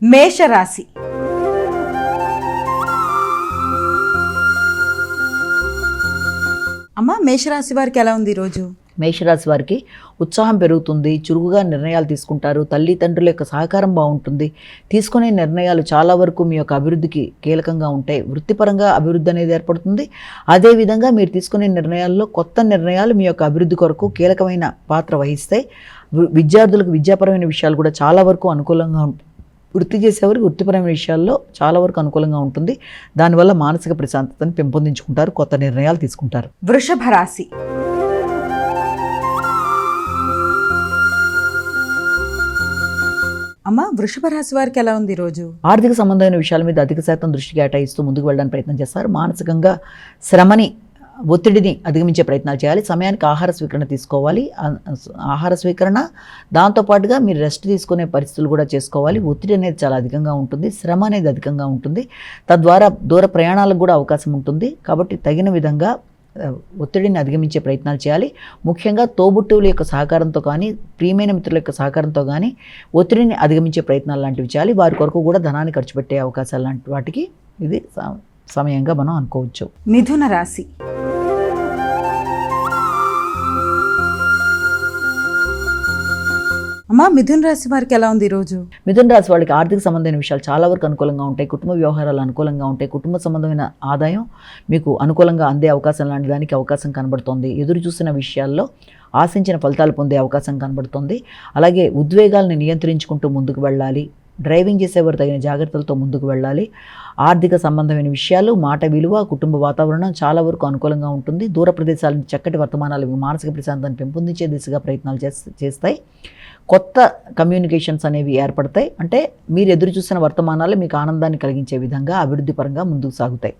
మేషరాశి. అమ్మ, మేషరాశి వారికి ఎలా ఉంది ఈరోజు? మేషరాశి వారికి ఉత్సాహం పెరుగుతుంది, చురుకుగా నిర్ణయాలు తీసుకుంటారు, తల్లిదండ్రుల యొక్క సహకారం బాగుంటుంది, తీసుకునే నిర్ణయాలు చాలా వరకు మీ యొక్క అభివృద్ధికి కీలకంగా ఉంటాయి. వృత్తిపరంగా అభివృద్ధి అనేది ఏర్పడుతుంది. అదేవిధంగా మీరు తీసుకునే నిర్ణయాల్లో కొత్త నిర్ణయాలు మీ యొక్క అభివృద్ధి కొరకు కీలకమైన పాత్ర వహిస్తాయి. విద్యార్థులకు విద్యాపరమైన విషయాలు కూడా చాలా వరకు అనుకూలంగా ఉంటాయి. వృత్తి చేసేవారికి వృత్తిపరమైన విషయాల్లో చాలా వరకు అనుకూలంగా ఉంటుంది. దానివల్ల మానసిక ప్రశాంతతను పెంపొందించుకుంటారు, కొత్త నిర్ణయాలు తీసుకుంటారు. వృషభ రాశి. అమ్మ, వృషభ రాశి వారికి ఎలా ఉంది ఈరోజు? ఆర్థిక సంబంధమైన విషయాల మీద అధిక శాతం దృష్టి కేటాయిస్తూ ముందుకు వెళ్ళడానికి ప్రయత్నం చేస్తారు. మానసికంగా శ్రమని, ఒత్తిడిని అధిగమించే ప్రయత్నాలు చేయాలి. సమయానికి ఆహార స్వీకరణ తీసుకోవాలి. ఆహార స్వీకరణ దాంతోపాటుగా మీరు రెస్ట్ తీసుకునే పరిస్థితులు కూడా చేసుకోవాలి. ఒత్తిడి అనేది చాలా అధికంగా ఉంటుంది, శ్రమ అనేది అధికంగా ఉంటుంది. తద్వారా దూర ప్రయాణాలకు కూడా అవకాశం ఉంటుంది. కాబట్టి తగిన విధంగా ఒత్తిడిని అధిగమించే ప్రయత్నాలు చేయాలి. ముఖ్యంగా తోబుట్టువుల యొక్క సహకారంతో కానీ, ప్రియమైన మిత్రుల యొక్క సహకారంతో కానీ ఒత్తిడిని అధిగమించే ప్రయత్నాలు లాంటివి చేయాలి. వారి కొరకు కూడా ధనాన్ని ఖర్చు పెట్టే అవకాశాలు లాంటి వాటికి ఇది సమయంగా మనం అనుకోవచ్చు. మిథున రాశి. అమ్మ, మిథున రాశి వారికి ఎలా ఉంది ఈరోజు? మిథున రాశి వాళ్ళకి ఆర్థిక సంబంధమైన విషయాలు చాలా వరకు అనుకూలంగా ఉంటాయి. కుటుంబ వ్యవహారాలు అనుకూలంగా ఉంటాయి. కుటుంబ సంబంధమైన ఆదాయం మీకు అనుకూలంగా అందే అవకాశం లాంటి దానికి అవకాశం కనబడుతోంది. ఎదురు చూసిన విషయాల్లో ఆశించిన ఫలితాలు పొందే అవకాశం కనబడుతోంది. అలాగే ఉద్వేగాలను నియంత్రించుకుంటూ ముందుకు వెళ్ళాలి. డ్రైవింగ్ చేసేవారు తగిన జాగ్రత్తలతో ముందుకు వెళ్ళాలి. ఆర్థిక సంబంధమైన విషయాలు, మాట విలువ, కుటుంబ వాతావరణం చాలా వరకు అనుకూలంగా ఉంటుంది. దూర ప్రదేశాల నుంచి చక్కటి వర్తమానాలు మానసిక ప్రశాంతాన్ని పెంపొందించే దిశగా ప్రయత్నాలు చేస్తాయి. కొత్త కమ్యూనికేషన్స్ అనేవి ఏర్పడతాయి. అంటే మీరు ఎదురు చూసిన వర్తమానాలు మీకు ఆనందాన్ని కలిగించే విధంగా అభివృద్ధి పరంగా ముందుకు సాగుతాయి.